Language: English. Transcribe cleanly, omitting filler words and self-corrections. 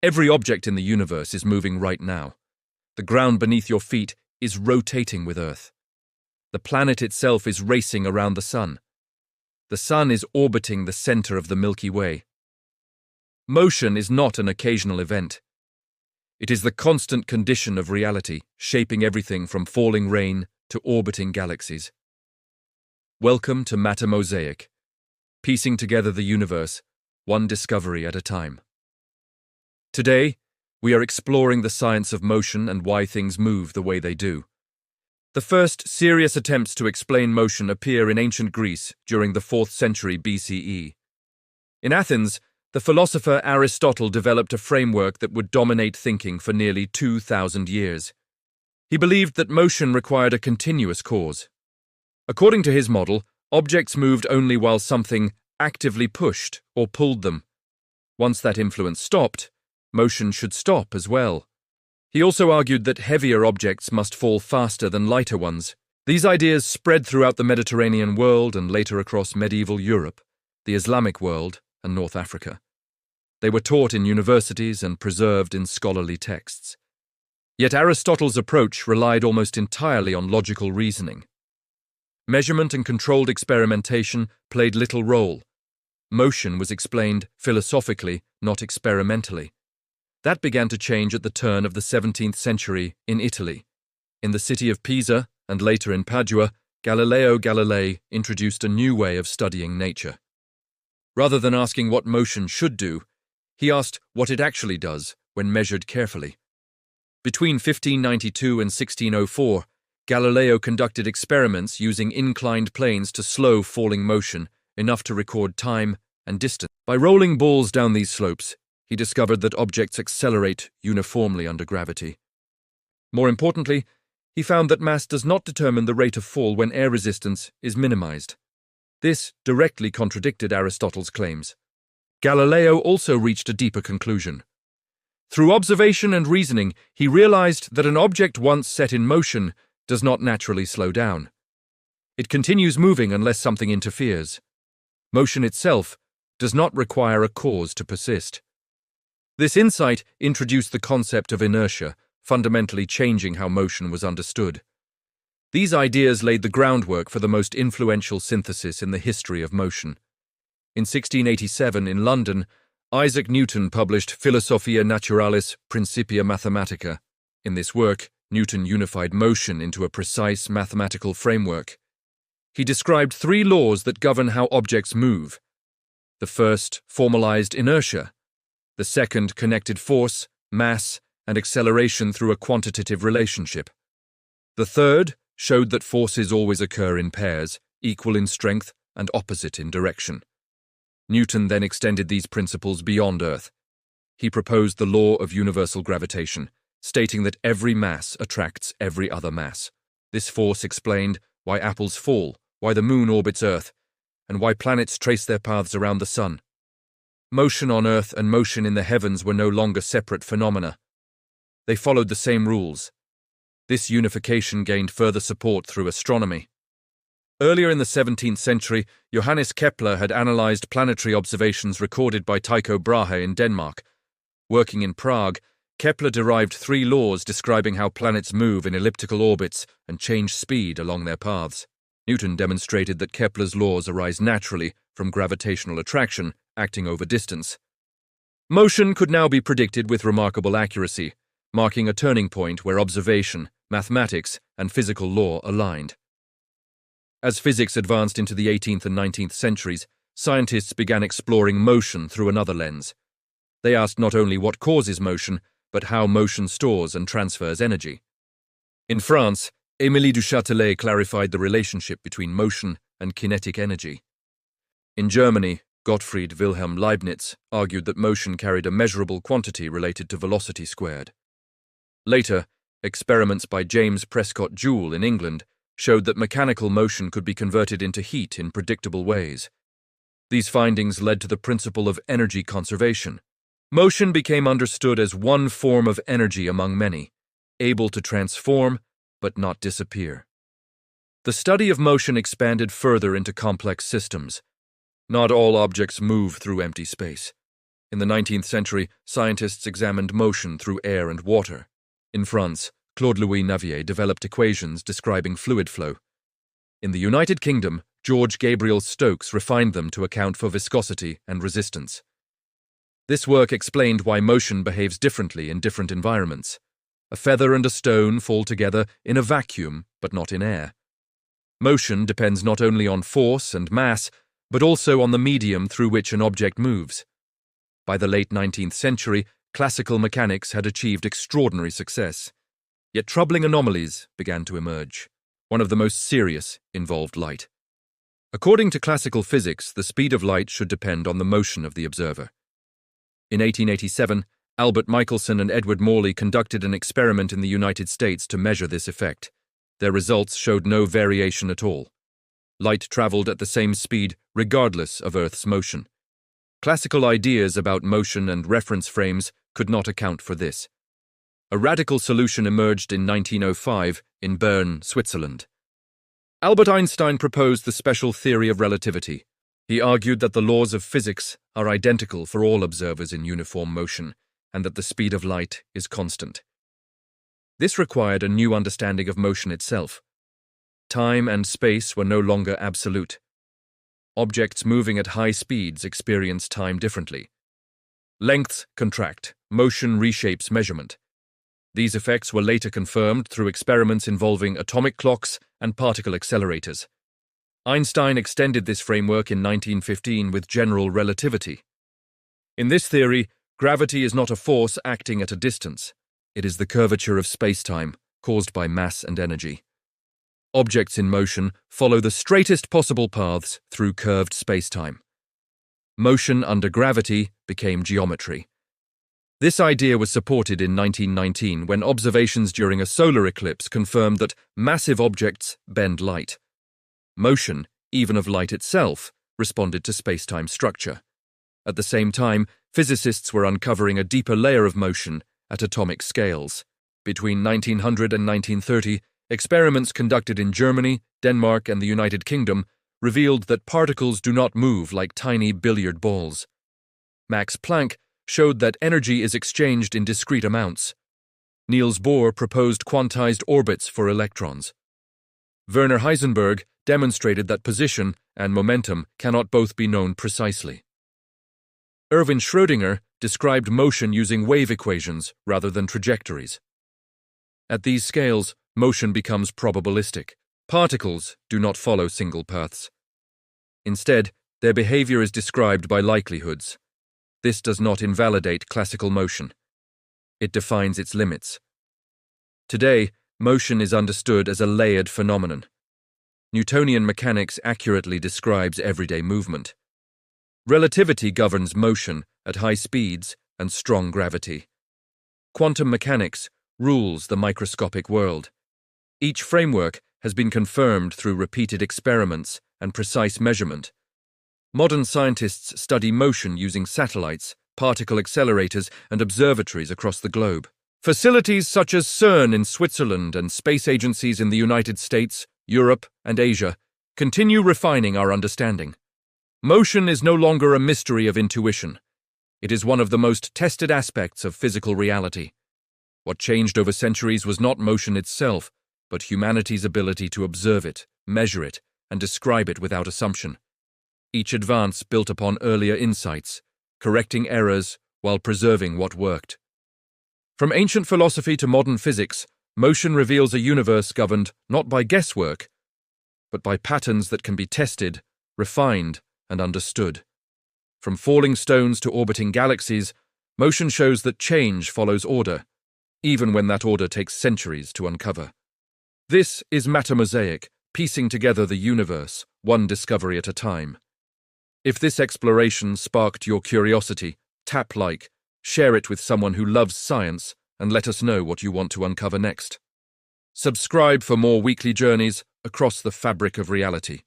Every object in the universe is moving right now. The ground beneath your feet is rotating with Earth. The planet itself is racing around the sun. The sun is orbiting the center of the Milky Way. Motion is not an occasional event. It is the constant condition of reality, shaping everything from falling rain to orbiting galaxies. Welcome to Mattermosaic, piecing together the universe, one discovery at a time. Today, we are exploring the science of motion and why things move the way they do. The first serious attempts to explain motion appear in ancient Greece during the 4th century BCE. In Athens, the philosopher Aristotle developed a framework that would dominate thinking for nearly 2,000 years. He believed that motion required a continuous cause. According to his model, objects moved only while something actively pushed or pulled them. Once that influence stopped, motion should stop as well. He also argued that heavier objects must fall faster than lighter ones. These ideas spread throughout the Mediterranean world and later across medieval Europe, the Islamic world, and North Africa. They were taught in universities and preserved in scholarly texts. Yet Aristotle's approach relied almost entirely on logical reasoning. Measurement and controlled experimentation played little role. Motion was explained philosophically, not experimentally. That began to change at the turn of the 17th century in Italy. In the city of Pisa, and later in Padua, Galileo Galilei introduced a new way of studying nature. Rather than asking what motion should do, he asked what it actually does when measured carefully. Between 1592 and 1604, Galileo conducted experiments using inclined planes to slow falling motion enough to record time and distance. By rolling balls down these slopes, he discovered that objects accelerate uniformly under gravity. More importantly, he found that mass does not determine the rate of fall when air resistance is minimized. This directly contradicted Aristotle's claims. Galileo also reached a deeper conclusion. Through observation and reasoning, he realized that an object once set in motion does not naturally slow down. It continues moving unless something interferes. Motion itself does not require a cause to persist. This insight introduced the concept of inertia, fundamentally changing how motion was understood. These ideas laid the groundwork for the most influential synthesis in the history of motion. In 1687, in London, Isaac Newton published Philosophiae Naturalis Principia Mathematica. In this work, Newton unified motion into a precise mathematical framework. He described 3 laws that govern how objects move. The first formalized inertia. The second connected force, mass, and acceleration through a quantitative relationship. The third showed that forces always occur in pairs, equal in strength and opposite in direction. Newton then extended these principles beyond Earth. He proposed the law of universal gravitation, stating that every mass attracts every other mass. This force explained why apples fall, why the moon orbits Earth, and why planets trace their paths around the sun. Motion on Earth and motion in the heavens were no longer separate phenomena. They followed the same rules. This unification gained further support through astronomy. Earlier in the 17th century, Johannes Kepler had analyzed planetary observations recorded by Tycho Brahe in Denmark. Working in Prague, Kepler derived 3 laws describing how planets move in elliptical orbits and change speed along their paths. Newton demonstrated that Kepler's laws arise naturally from gravitational attraction acting over distance. Motion could now be predicted with remarkable accuracy, marking a turning point where observation, mathematics, and physical law aligned. As physics advanced into the 18th and 19th centuries, scientists began exploring motion through another lens. They asked not only what causes motion, but how motion stores and transfers energy. In France, Émilie du Châtelet clarified the relationship between motion and kinetic energy. In Germany, Gottfried Wilhelm Leibniz argued that motion carried a measurable quantity related to velocity squared. Later, experiments by James Prescott Joule in England showed that mechanical motion could be converted into heat in predictable ways. These findings led to the principle of energy conservation. Motion became understood as one form of energy among many, able to transform but not disappear. The study of motion expanded further into complex systems. Not all objects move through empty space. In the 19th century, scientists examined motion through air and water. In France, Claude-Louis Navier developed equations describing fluid flow. In the United Kingdom, George Gabriel Stokes refined them to account for viscosity and resistance. This work explained why motion behaves differently in different environments. A feather and a stone fall together in a vacuum, but not in air. Motion depends not only on force and mass, but also on the medium through which an object moves. By the late 19th century, classical mechanics had achieved extraordinary success. Yet troubling anomalies began to emerge. One of the most serious involved light. According to classical physics, the speed of light should depend on the motion of the observer. In 1887, Albert Michelson and Edward Morley conducted an experiment in the United States to measure this effect. Their results showed no variation at all. Light traveled at the same speed regardless of Earth's motion. Classical ideas about motion and reference frames could not account for this. A radical solution emerged in 1905 in Bern, Switzerland. Albert Einstein proposed the special theory of relativity. He argued that the laws of physics are identical for all observers in uniform motion, and that the speed of light is constant. This required a new understanding of motion itself. Time and space were no longer absolute. Objects moving at high speeds experience time differently. Lengths contract, motion reshapes measurement. These effects were later confirmed through experiments involving atomic clocks and particle accelerators. Einstein extended this framework in 1915 with general relativity. In this theory, gravity is not a force acting at a distance. It is the curvature of space-time, caused by mass and energy. Objects in motion follow the straightest possible paths through curved space-time. Motion under gravity became geometry. This idea was supported in 1919 when observations during a solar eclipse confirmed that massive objects bend light. Motion, even of light itself, responded to space-time structure. At the same time, physicists were uncovering a deeper layer of motion at atomic scales. Between 1900 and 1930, experiments conducted in Germany, Denmark, and the United Kingdom revealed that particles do not move like tiny billiard balls. Max Planck showed that energy is exchanged in discrete amounts. Niels Bohr proposed quantized orbits for electrons. Werner Heisenberg demonstrated that position and momentum cannot both be known precisely. Erwin Schrödinger described motion using wave equations rather than trajectories. At these scales, motion becomes probabilistic. Particles do not follow single paths. Instead, their behavior is described by likelihoods. This does not invalidate classical motion. It defines its limits. Today, motion is understood as a layered phenomenon. Newtonian mechanics accurately describes everyday movement. Relativity governs motion at high speeds and strong gravity. Quantum mechanics rules the microscopic world. Each framework has been confirmed through repeated experiments and precise measurement. Modern scientists study motion using satellites, particle accelerators, and observatories across the globe. Facilities such as CERN in Switzerland and space agencies in the United States, Europe, and Asia continue refining our understanding. Motion is no longer a mystery of intuition. It is one of the most tested aspects of physical reality. What changed over centuries was not motion itself, but humanity's ability to observe it, measure it, and describe it without assumption. Each advance built upon earlier insights, correcting errors while preserving what worked. From ancient philosophy to modern physics, motion reveals a universe governed not by guesswork, but by patterns that can be tested, refined, and understood. From falling stones to orbiting galaxies, motion shows that change follows order, even when that order takes centuries to uncover. This is Mattermosaic, piecing together the universe, one discovery at a time. If this exploration sparked your curiosity, tap like, share it with someone who loves science, and let us know what you want to uncover next. Subscribe for more weekly journeys across the fabric of reality.